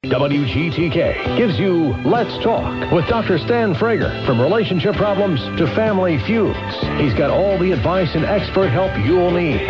WGTK gives you Let's Talk with Dr. Stan Frager. From relationship problems to family feuds, he's got all the advice and expert help you'll need.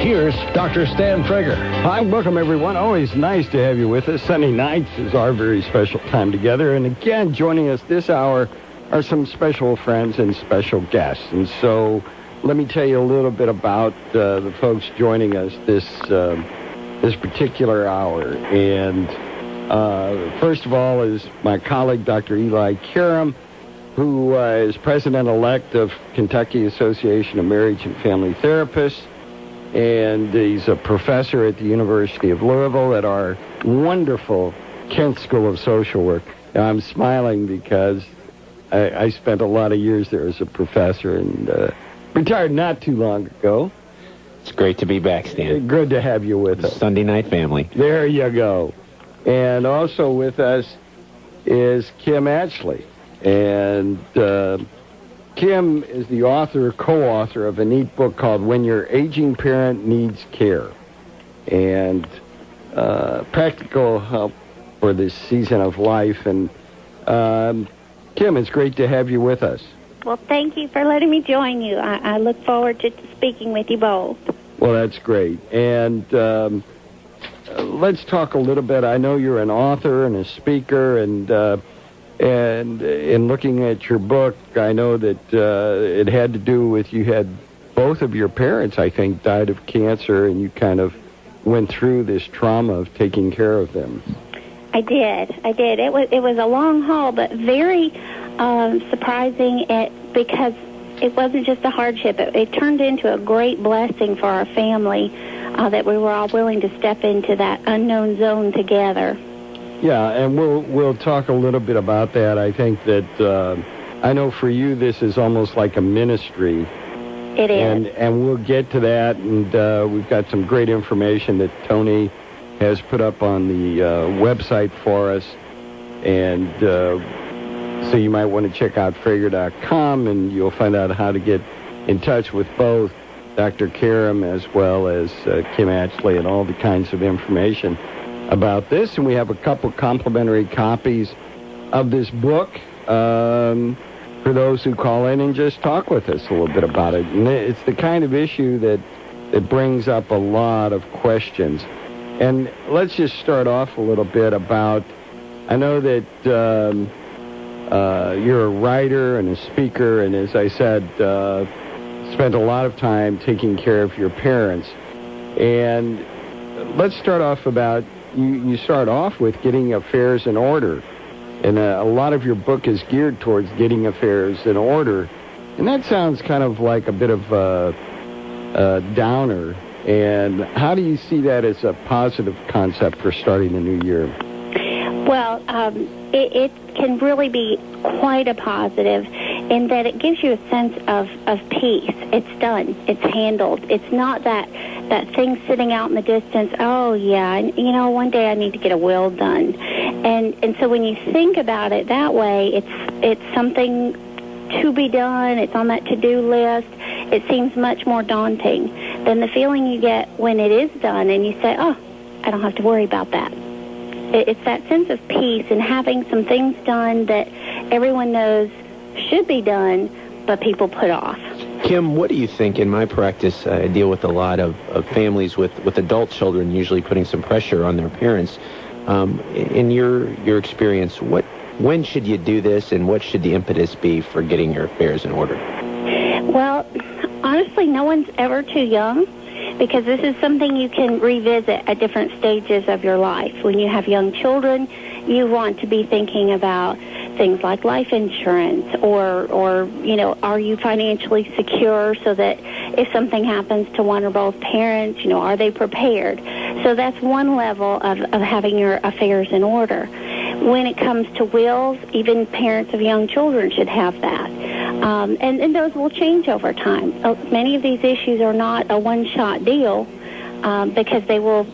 Here's Dr. Stan Frager. Hi, welcome everyone. Always nice to have you with us. Sunday nights is our very special time together. And again, joining us this hour are some special friends and special guests. And so let me tell you a little bit about the folks joining us this particular hour. And first of all is my colleague, Dr. Eli Karam, who is president-elect of Kentucky Association of Marriage and Family Therapists. And he's a professor at the University of Louisville at our wonderful Kent School of Social Work. Now, I'm smiling because I spent a lot of years there as a professor and retired not too long ago. It's great to be back, Stan. Good to have you with us. Sunday night family. There you go. And also with us is Kim Atchley. And Kim is the co-author of a neat book called When Your Aging Parent Needs Care, and practical help for this season of life. And Kim, it's great to have you with us. Well, thank you for letting me join you. I look forward to speaking with you both. Well, that's great. And let's talk a little bit. I know you're an author and a speaker, and in looking at your book, I know that it had to do with you had both of your parents, I think, died of cancer, and you kind of went through this trauma of taking care of them. I did. It was a long haul, but very surprising because it wasn't just a hardship. It turned into a great blessing for our family that we were all willing to step into that unknown zone together. Yeah, and we'll talk a little bit about that. I think that I know for you this is almost like a ministry. It is. And we'll get to that, and we've got some great information that Tony has put up on the website for us. And so you might want to check out Frager.com, and you'll find out how to get in touch with both Dr. Karam as well as Kim Atchley and all the kinds of information about this. And we have a couple complimentary copies of this book for those who call in and just talk with us a little bit about it. And it's the kind of issue that brings up a lot of questions. And let's just start off a little bit about, I know that you're a writer and a speaker, and as I said, spent a lot of time taking care of your parents. And let's start off about, you start off with getting affairs in order. And a lot of your book is geared towards getting affairs in order. And that sounds kind of like a bit of a downer. And how do you see that as a positive concept for starting the new year? Well, it can really be quite a positive in that it gives you a sense of peace. It's done. It's handled. It's not that thing sitting out in the distance, oh, yeah, one day I need to get a will done. And so when you think about it that way, it's something to be done. It's on that to-do list. It seems much more daunting than the feeling you get when it is done and you say, oh, I don't have to worry about that. It's that sense of peace and having some things done that everyone knows should be done, but people put off. Kim, what do you think? In my practice, I deal with a lot of families with adult children usually putting some pressure on their parents. In your experience, when should you do this, and what should the impetus be for getting your affairs in order? Well, honestly, no one's ever too young, because this is something you can revisit at different stages of your life. When you have young children, you want to be thinking about things like life insurance or are you financially secure so that if something happens to one or both parents, are they prepared? So that's one level of having your affairs in order. When it comes to wills, even parents of young children should have that. And those will change over time. Many of these issues are not a one-shot deal because they will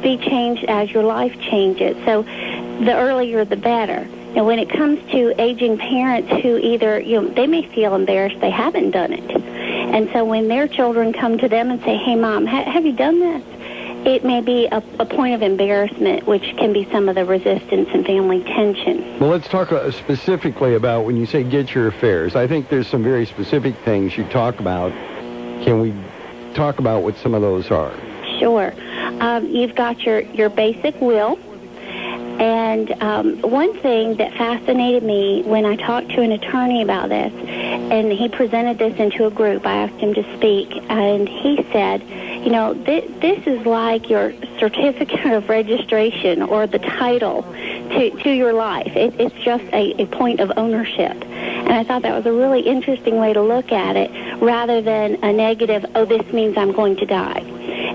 be changed as your life changes. So the earlier the better. Now, when it comes to aging parents who either, they may feel embarrassed they haven't done it. And so when their children come to them and say, hey, Mom, have you done this? It may be a point of embarrassment, which can be some of the resistance and family tension. Well, let's talk specifically about when you say get your affairs. I think there's some very specific things you talk about. Can we talk about what some of those are? Sure. You've got your basic will. And one thing that fascinated me when I talked to an attorney about this, and he presented this into a group, I asked him to speak, and he said, this is like your certificate of registration or the title to your life. It's just a point of ownership. And I thought that was a really interesting way to look at it, rather than a negative, oh, this means I'm going to die.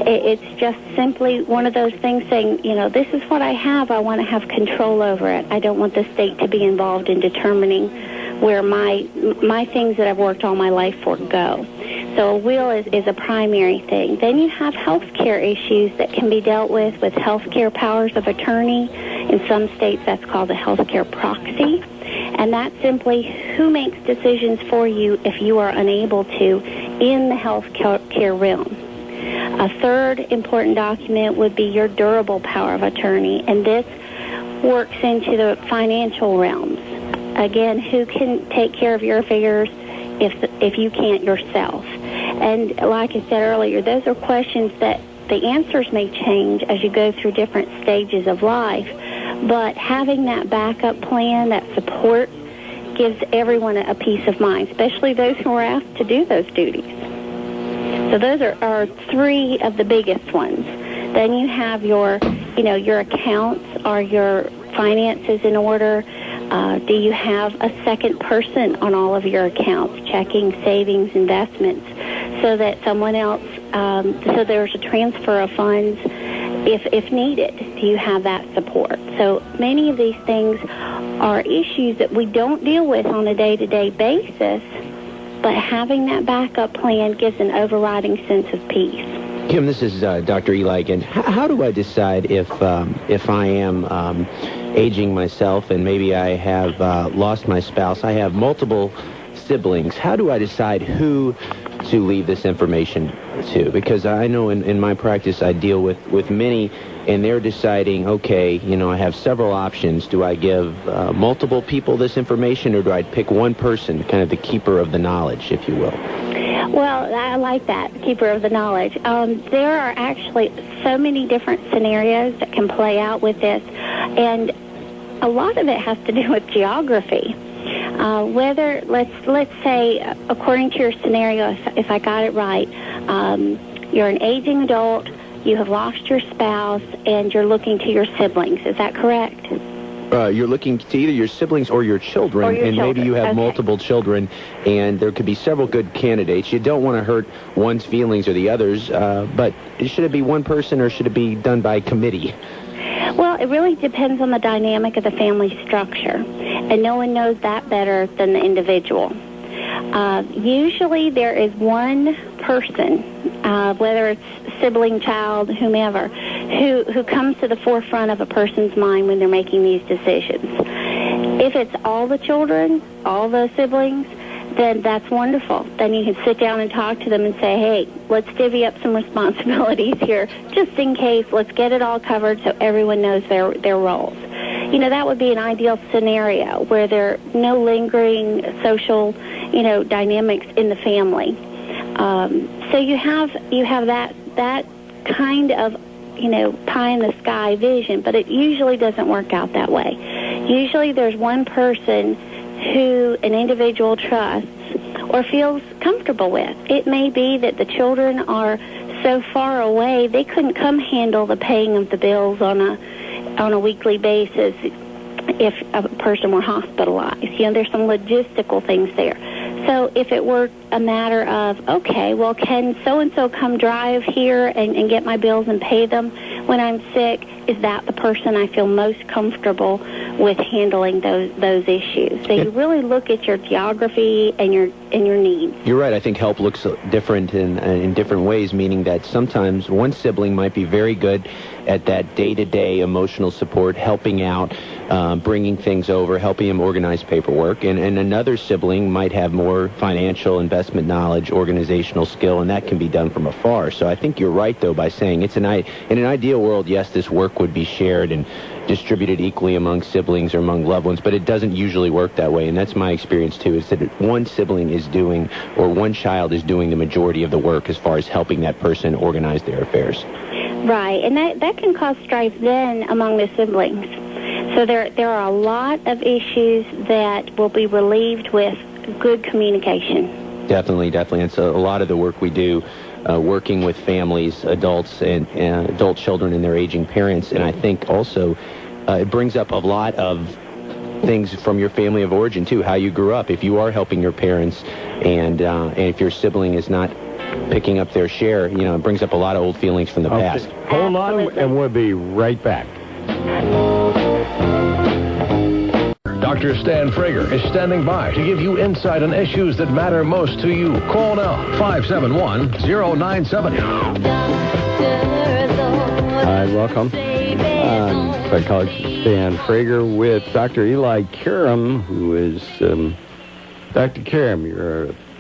It's just simply one of those things saying, this is what I have. I want to have control over it. I don't want the state to be involved in determining where my things that I've worked all my life for go. So a will is a primary thing. Then you have health care issues that can be dealt with health care powers of attorney. In some states, that's called a health care proxy. And that's simply who makes decisions for you if you are unable to in the health care realm. A third important document would be your durable power of attorney, and this works into the financial realms. Again, who can take care of your affairs if you can't yourself? And like I said earlier, those are questions that the answers may change as you go through different stages of life, but having that backup plan, that support, gives everyone a peace of mind, especially those who are asked to do those duties. So those are three of the biggest ones. Then you have your accounts. Are your finances in order? Do you have a second person on all of your accounts, checking, savings, investments, so that someone else, so there's a transfer of funds if needed? Do you have that support? So many of these things are issues that we don't deal with on a day-to-day basis, but having that backup plan gives an overriding sense of peace. Kim, this is Dr. Eli again. How do I decide if I am aging myself and maybe I have lost my spouse? I have multiple siblings. How do I decide who to leave this information to? Because I know in my practice I deal with many, and they're deciding, okay, I have several options. Do I give multiple people this information, or do I pick one person, kind of the keeper of the knowledge, if you will? Well, I like that, keeper of the knowledge. There are actually so many different scenarios that can play out with this, and a lot of it has to do with geography. Whether, let's say, according to your scenario, if I got it right, you're an aging adult, you have lost your spouse, and you're looking to your siblings. Is that correct? You're looking to either your siblings or your children, maybe you have multiple children, and there could be several good candidates. You don't want to hurt one's feelings or the others, but should it be one person or should it be done by committee? Well, it really depends on the dynamic of the family structure, and no one knows that better than the individual. Usually there is one person, whether it's sibling, child, whomever, who comes to the forefront of a person's mind when they're making these decisions. If it's all the children, all the siblings, then that's wonderful. Then you can sit down and talk to them and say, hey, let's divvy up some responsibilities here, just in case. Let's get it all covered so everyone knows their roles. That would be an ideal scenario where there are no lingering social, dynamics in the family. So you have that kind of, pie in the sky vision, but it usually doesn't work out that way. Usually there's one person who an individual trusts or feels comfortable with. It may be that the children are so far away they couldn't come handle the paying of the bills on a weekly basis if a person were hospitalized. There's some logistical things there. So if it were a matter of, okay, well, can so-and-so come drive here and get my bills and pay them when I'm sick, is that the person I feel most comfortable with handling those issues? So you really look at your geography and your needs. You're right. I think help looks different in different ways, meaning that sometimes one sibling might be very good at that day-to-day emotional support, helping out, bringing things over, helping him organize paperwork, and another sibling might have more financial investment knowledge, organizational skill, and that can be done from afar. So I think you're right, though, by saying in an ideal world, yes, this work would be shared and distributed equally among siblings or among loved ones, but it doesn't usually work that way, and that's my experience, too, is that one sibling is doing, or one child is doing the majority of the work as far as helping that person organize their affairs. Right, and that can cause strife then among the siblings. So there are a lot of issues that will be relieved with good communication. Definitely. It's a lot of the work we do, working with families, adults, and adult children and their aging parents. And I think also it brings up a lot of things from your family of origin, too, how you grew up. If you are helping your parents and if your sibling is not picking up their share, it brings up a lot of old feelings from the past. Hold on, and we'll be right back. Dr. Stan Frager is standing by to give you insight on issues that matter most to you. Call now, 571-0970. Hi, welcome. I'm psychologist Stan Frager with Dr. Eli Karam, who is... Dr. Karam,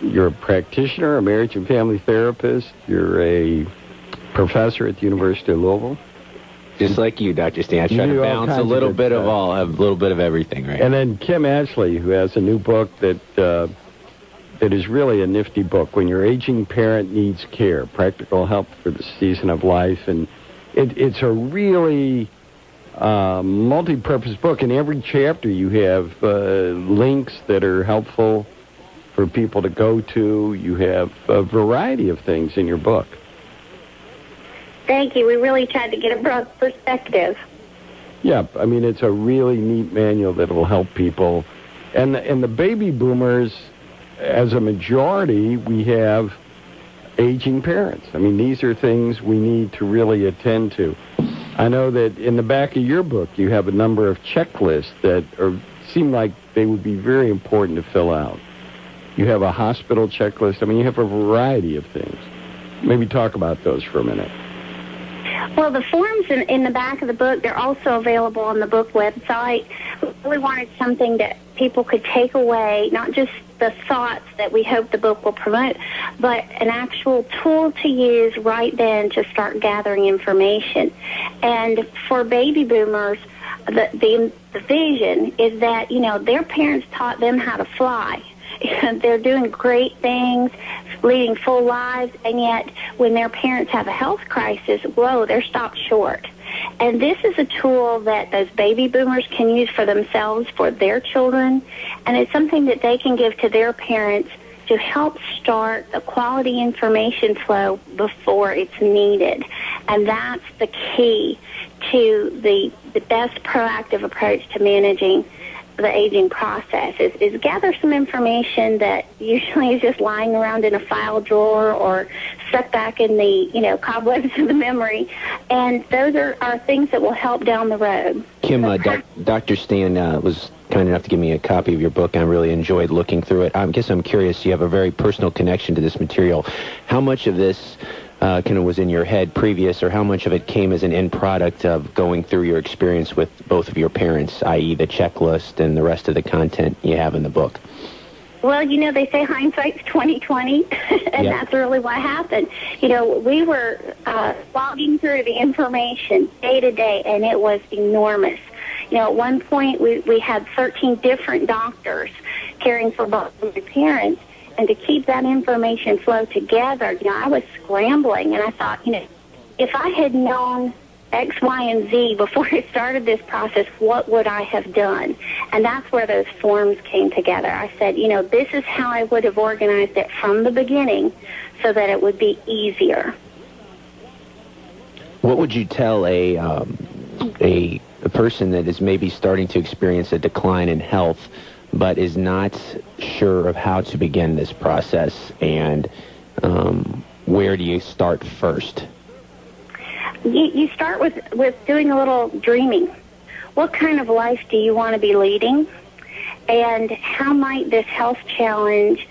you're a practitioner, a marriage and family therapist. You're a professor at the University of Louisville. Just like you, Dr. Stan. I try to balance a little bit of all, a little bit of everything, right? And then Kim Atchley, who has a new book that is really a nifty book, When Your Aging Parent Needs Care, Practical Help for the Season of Life. And it's a really multi-purpose book. In every chapter you have links that are helpful for people to go to. You have a variety of things in your book. Thank you. We really tried to get a broad perspective. Yeah, I mean, it's a really neat manual that will help people. And the baby boomers, as a majority, we have aging parents. I mean, these are things we need to really attend to. I know that in the back of your book, you have a number of checklists that seem like they would be very important to fill out. You have a hospital checklist. I mean, you have a variety of things. Maybe talk about those for a minute. Well, the forms in the back of the book, they're also available on the book website. We really wanted something that people could take away, not just the thoughts that we hope the book will promote, but an actual tool to use right then to start gathering information. And for baby boomers, the vision is that, their parents taught them how to fly. They're doing great things, leading full lives, and yet when their parents have a health crisis, whoa, they're stopped short. And this is a tool that those baby boomers can use for themselves, for their children, and it's something that they can give to their parents to help start the quality information flow before it's needed. And that's the key to the best proactive approach to managing the aging process is gather some information that usually is just lying around in a file drawer or stuck back in the cobwebs of the memory, and those are things that will help down the road. Kim, Dr. Stan was kind enough to give me a copy of your book. I really enjoyed looking through it. I guess I'm curious, you have a very personal connection to this material. How much of this kind of was in your head previous, or how much of it came as an end product of going through your experience with both of your parents, i.e. the checklist and the rest of the content you have in the book? Well, they say hindsight's 20/20, and That's really what happened. We were logging through the information day to day, and it was enormous. At one point, we had 13 different doctors caring for both of my parents. And to keep that information flow together, I was scrambling, and I thought, if I had known X, Y, and Z before I started this process, what would I have done? And that's where those forms came together. I said, this is how I would have organized it from the beginning so that it would be easier. What would you tell a person that is maybe starting to experience a decline in health but is not sure of how to begin this process, and where do you start first? You start with doing a little dreaming. What kind of life do you want to be leading, and how might this health challenge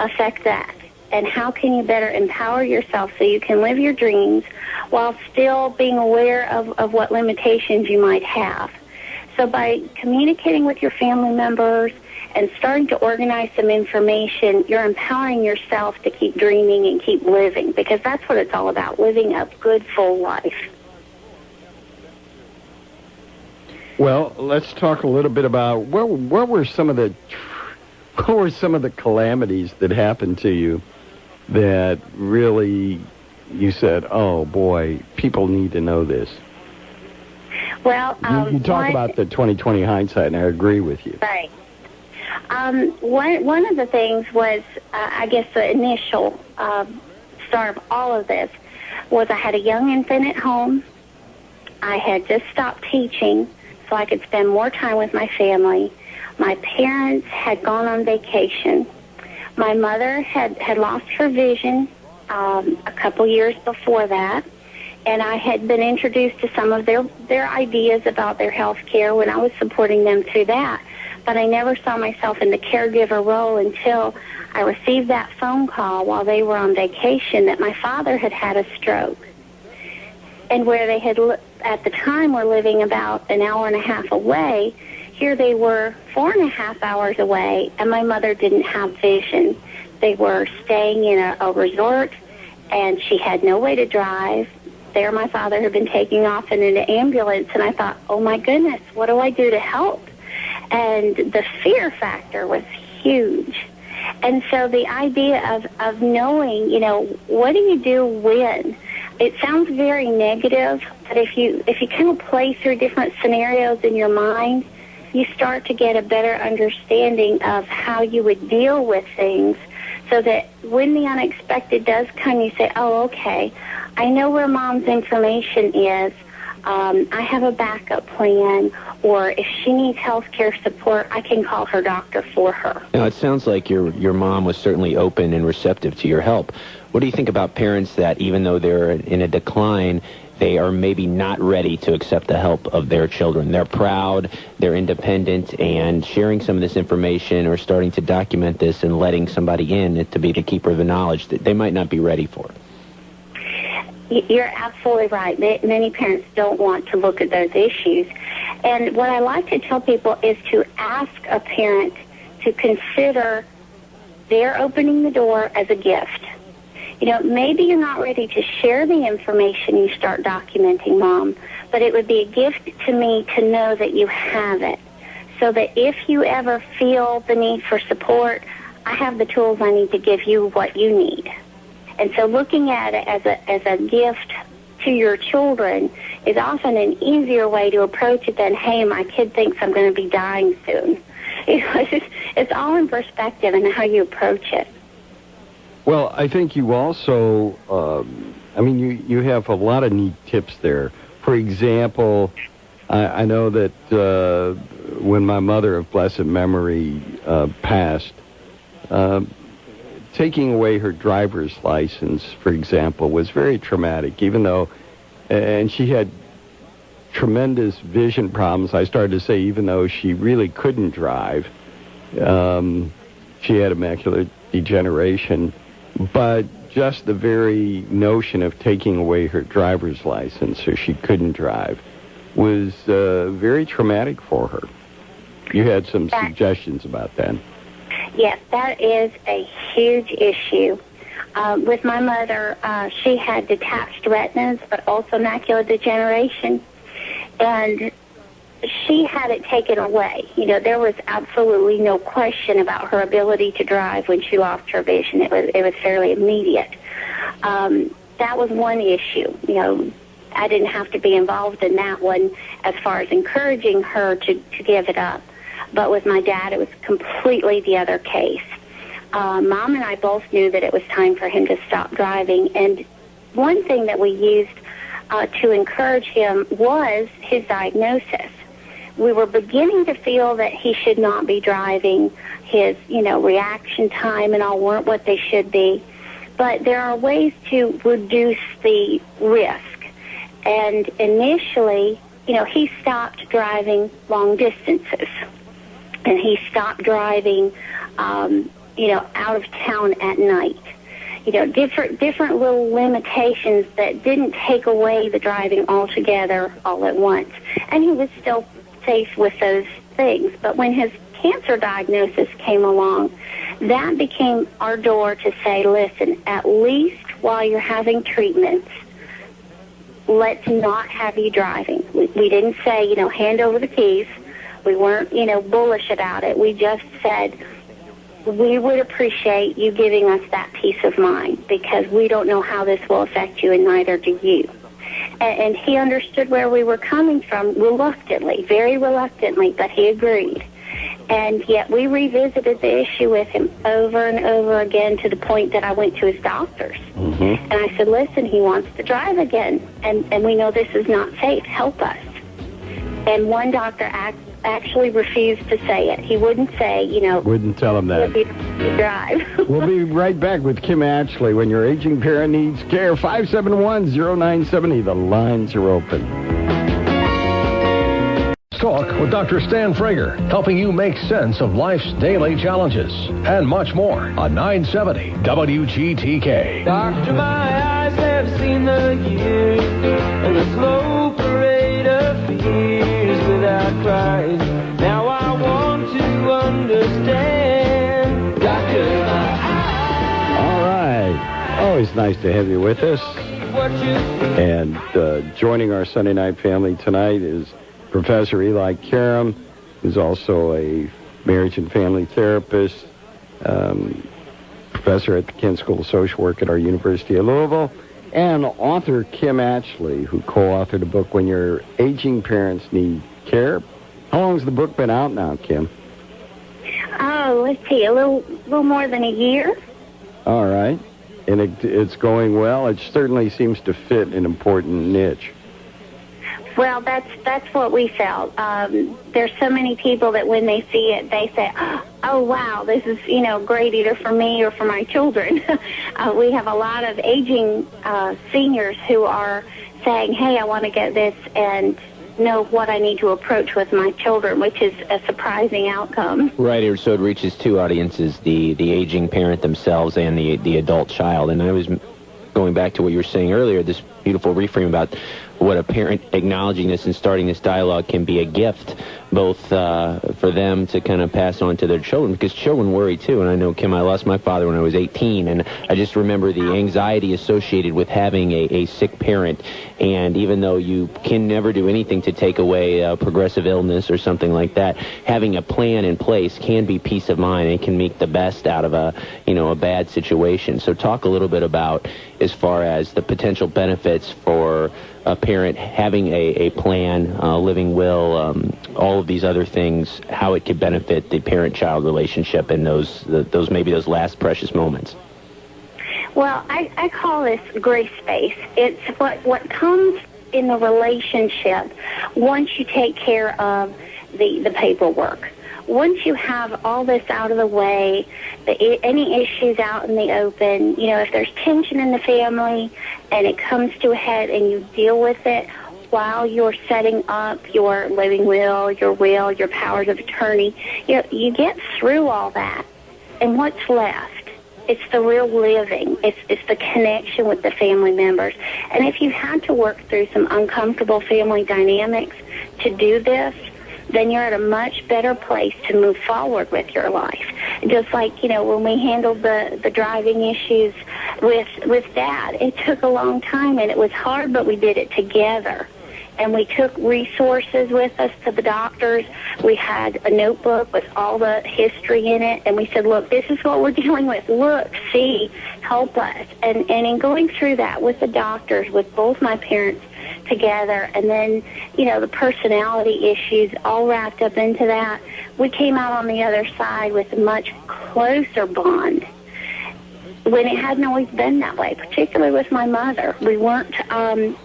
affect that? And how can you better empower yourself so you can live your dreams while still being aware of what limitations you might have? So by communicating with your family members and starting to organize some information, you're empowering yourself to keep dreaming and keep living, because that's what it's all about, living a good, full life. Well, let's talk a little bit about what were some of the calamities that happened to you that really you said, oh boy, people need to know this. Well, you talk about the 20/20 hindsight, and I agree with you. Right. One of the things was, I guess, the initial start of all of this was I had a young infant at home. I had just stopped teaching so I could spend more time with my family. My parents had gone on vacation. My mother had lost her vision a couple years before that, and I had been introduced to some of their ideas about their health care when I was supporting them through that. But I never saw myself in the caregiver role until I received that phone call while they were on vacation that my father had had a stroke. And where they had, at the time, were living about an hour and a half away, here they were 4.5 hours away, and my mother didn't have vision. They were staying in a resort, and she had no way to drive. There my father had been taking off in an ambulance, and I thought, oh my goodness, what do I do to help? And the fear factor was huge. And so the idea of knowing, what do you do when? It sounds very negative, but if you kind of play through different scenarios in your mind, you start to get a better understanding of how you would deal with things, so that when the unexpected does come, you say, oh, okay, I know where Mom's information is. I have a backup plan, or if she needs health care support, I can call her doctor for her. Now, it sounds like your mom was certainly open and receptive to your help. What do you think about parents that, even though they're in a decline, they are maybe not ready to accept the help of their children? They're proud, they're independent, and sharing some of this information or starting to document this and letting somebody in to be the keeper of the knowledge that they might not be ready for. You're absolutely right. Many parents don't want to look at those issues. And what I like to tell people is to ask a parent to consider their opening the door as a gift. Maybe you're not ready to share the information you start documenting, Mom, but it would be a gift to me to know that you have it, so that if you ever feel the need for support, I have the tools I need to give you what you need. And so looking at it as a gift to your children is often an easier way to approach it than, hey, my kid thinks I'm going to be dying soon. It's all in perspective and how you approach it. Well, I think you also, you have a lot of neat tips there. For example, I know that when my mother of blessed memory passed, taking away her driver's license, for example, was very traumatic, even though, and she had tremendous vision problems. I started to say, even though she really couldn't drive, she had macular degeneration. But just the very notion of taking away her driver's license so she couldn't drive was very traumatic for her. You had some suggestions about that. Yes, that is a huge issue. With my mother, she had detached retinas, but also macular degeneration. And she had it taken away. There was absolutely no question about her ability to drive when she lost her vision. It was fairly immediate. That was one issue. I didn't have to be involved in that one as far as encouraging her to give it up. But with my dad, it was completely the other case. Mom and I both knew that it was time for him to stop driving. And one thing that we used to encourage him was his diagnosis. We were beginning to feel that he should not be driving. His, reaction time and all weren't what they should be. But there are ways to reduce the risk. And initially, he stopped driving long distances. And he stopped driving, out of town at night. Different little limitations that didn't take away the driving altogether all at once. And he was still safe with those things. But when his cancer diagnosis came along, that became our door to say, listen, at least while you're having treatments, let's not have you driving. We didn't say, hand over the keys. We weren't, bullish about it. We just said, we would appreciate you giving us that peace of mind because we don't know how this will affect you, and neither do you. And he understood where we were coming from reluctantly, very reluctantly, but he agreed. And yet we revisited the issue with him over and over again to the point that I went to his doctors. And I said, listen, he wants to drive again, and we know this is not safe. Help us. And one doctor actually refused to say it. He wouldn't say, Wouldn't tell him that. Drive. We'll be right back with Kim Atchley when your aging parent needs care. 571-0970. The lines are open. Talk with Dr. Stan Frager, helping you make sense of life's daily challenges and much more on 970 WGTK. Doctor, my eyes have seen the years and the slow parade of fears without cries. Now I want to understand, Doctor, my eyes. All right. Always nice to have you with us. And joining our Sunday night family tonight is Professor Eli Karam, who's also a marriage and family therapist, professor at the Kent School of Social Work at our University of Louisville, and author Kim Atchley, who co-authored a book, When Your Aging Parents Need Care. How long has the book been out now, Kim? Oh, let's see, a little more than a year. All right. And it's going well. It certainly seems to fit an important niche. Well, that's what we felt. There's so many people that when they see it, they say, oh, wow, this is, great either for me or for my children. We have a lot of aging seniors who are saying, hey, I want to get this and know what I need to approach with my children, which is a surprising outcome. Right, so it reaches two audiences, the aging parent themselves and the adult child. And I was going back to what you were saying earlier, this beautiful reframe about what a parent acknowledging this and starting this dialogue can be a gift, both for them to kind of pass on to their children, because children worry too. And I know, Kim, I lost my father when I was 18, and I just remember the anxiety associated with having a sick parent. And even though you can never do anything to take away progressive illness or something like that, having a plan in place can be peace of mind and can make the best out of a bad situation. So talk a little bit about as far as the potential benefits for a parent having a plan, living will, all of these other things, how it could benefit the parent-child relationship in those last precious moments. Well, I call this grace space. It's what comes in the relationship once you take care of the paperwork. Once you have all this out of the way, any issues out in the open, if there's tension in the family and it comes to a head and you deal with it while you're setting up your living will, your powers of attorney, you get through all that. And what's left? It's the real living. It's the connection with the family members. And if you've had to work through some uncomfortable family dynamics to do this, then you're at a much better place to move forward with your life. Just like, when we handled the driving issues with Dad, it took a long time and it was hard, but we did it together. And we took resources with us to the doctors. We had a notebook with all the history in it, and we said, look, this is what we're dealing with. Look, see, help us. And in going through that with the doctors, with both my parents together, and then, the personality issues all wrapped up into that, we came out on the other side with a much closer bond when it hadn't always been that way, particularly with my mother. We weren't,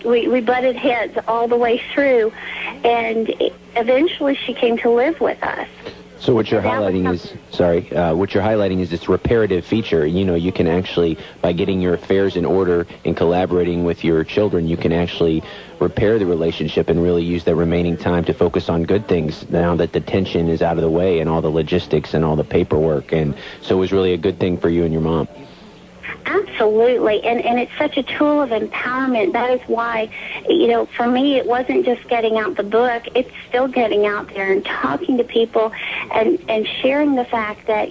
we butted heads all the way through, and eventually she came to live with us. So what you're highlighting is this reparative feature. You can actually, by getting your affairs in order and collaborating with your children, you can actually repair the relationship and really use that remaining time to focus on good things now that the tension is out of the way and all the logistics and all the paperwork. And so it was really a good thing for you and your mom. Absolutely, and it's such a tool of empowerment. That is why, for me, it wasn't just getting out the book. It's still getting out there and talking to people and sharing the fact that,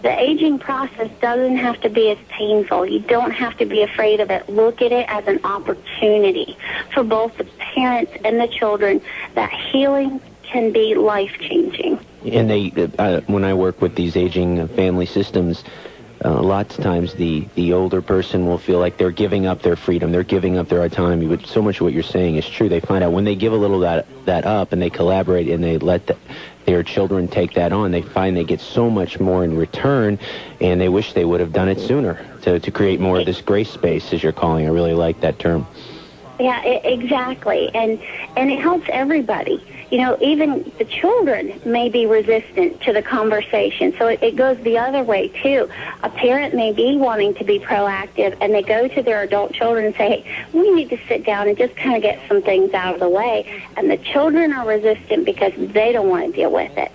the aging process doesn't have to be as painful. You don't have to be afraid of it. Look at it as an opportunity for both the parents and the children, that healing can be life-changing. And when I work with these aging family systems, lots of times the older person will feel like they're giving up their freedom, they're giving up their autonomy, but so much of what you're saying is true. They find out when they give a little that up and they collaborate and they let their children take that on, they find they get so much more in return, and they wish they would have done it sooner to create more of this grace space, as you're calling. I really like that term. Yeah, exactly, and it helps everybody. Even the children may be resistant to the conversation, so it goes the other way, too. A parent may be wanting to be proactive, and they go to their adult children and say, hey, we need to sit down and just kind of get some things out of the way, and the children are resistant because they don't want to deal with it.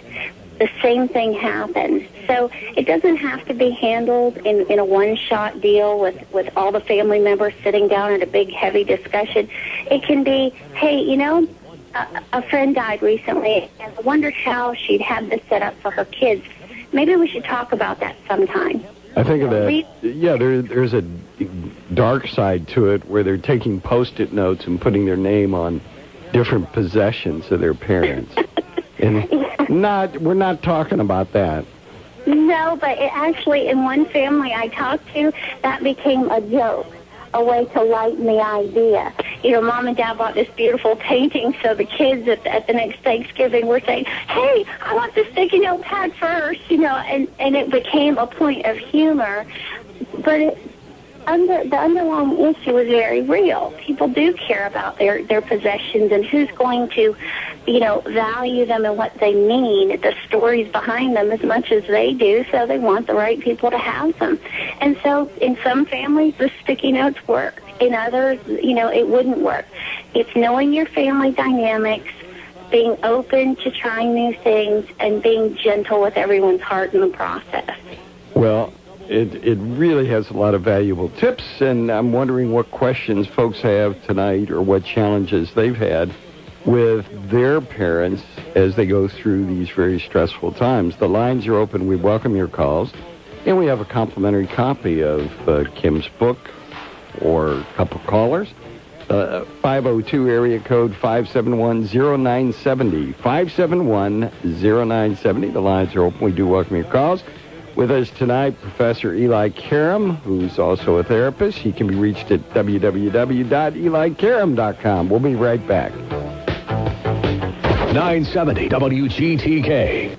The same thing happens. So it doesn't have to be handled in a one-shot deal with all the family members sitting down at a big, heavy discussion. It can be, hey, a friend died recently, and I wondered how she'd had this set up for her kids. Maybe we should talk about that sometime. I think of that. Yeah, there's a dark side to it where they're taking Post-it notes and putting their name on different possessions of their parents. And we're not talking about that. No, but actually, in one family I talked to, that became a joke, a way to lighten the idea. Mom and Dad bought this beautiful painting, so the kids at the next Thanksgiving were saying, hey, I want the sticky notepad first, and it became a point of humor. But the underlying issue is very real. People do care about their possessions and who's going to, value them and what they mean, the stories behind them as much as they do, so they want the right people to have them. And so in some families, the sticky notes work. In others, it wouldn't work. It's knowing your family dynamics, being open to trying new things, and being gentle with everyone's heart in the process. Well, it really has a lot of valuable tips, and I'm wondering what questions folks have tonight or what challenges they've had with their parents as they go through these very stressful times. The lines are open. We welcome your calls, and we have a complimentary copy of Kim's book or a couple callers. 502 area code 571-0970. 571-0970. The lines are open. We do welcome your calls. With us tonight, Professor Eli Karam, who's also a therapist. He can be reached at www.elikaram.com. We'll be right back. 970 WGTK.